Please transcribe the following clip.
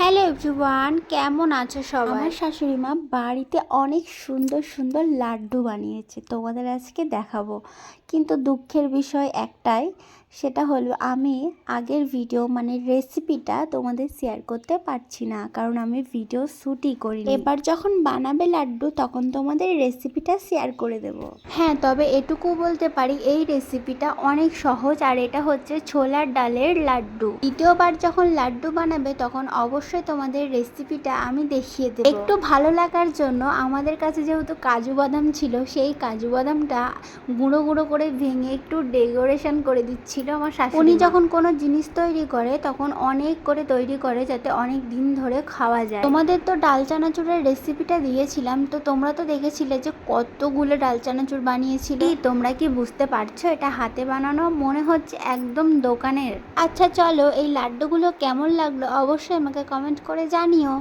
Hello everyone, কেমন আছো সবাই? আমার শাশুড়ি মা বাড়িতে অনেক সুন্দর সুন্দর লাড্ডু বানিয়েছে, তোমাদের আজকে দেখাবো। কিন্তু দুঃখের বিষয় একটাই, সেটা হলো আমি আগের ভিডিও রেসিপিটা তোমাদের শেয়ার করতে পারছি না, কারণ আমি ভিডিও শ্যুটই করি। এবার যখন বানাবে লাড্ডু তখন তোমাদের রেসিপিটা শেয়ার করে দেব। হ্যাঁ, তবে এটুকু বলতে পারি এই রেসিপিটা অনেক সহজ, আর এটা হচ্ছে ছোলার ডালের লাড্ডু। দ্বিতীয়বার যখন লাড্ডু বানাবে তখন অবশ্যই তোমাদের রেসিপিটা আমি দেখিয়ে দেব। একটু ভালো লাগার জন্য আমাদের কাছে যেহেতু কাজু বাদাম ছিল, সেই কাজু বাদামটা গুঁড়ো গুঁড়ো করে ভেঙে একটু ডেকোরেশন করে দিচ্ছিল আমার শাশুড়ি। উনি যখন কোনো জিনিস তৈরি করে তখন অনেক করে তৈরি করে যাতে অনেক দিন ধরে খাওয়া যায়। তোমাদের তো ডাল চানাচুরের রেসিপিটা দিয়েছিলাম, তো তোমরা তো দেখেছিলে যে কতগুলো ডাল চানাচুর বানিয়েছিলে। তোমরা কি বুঝতে পারছো এটা হাতে বানানো মনে হচ্ছে একদম দোকানের? আচ্ছা চলো, এই লাড্ডুগুলো কেমন লাগলো অবশ্যই আমাকে কমেন্ট করে জানিও।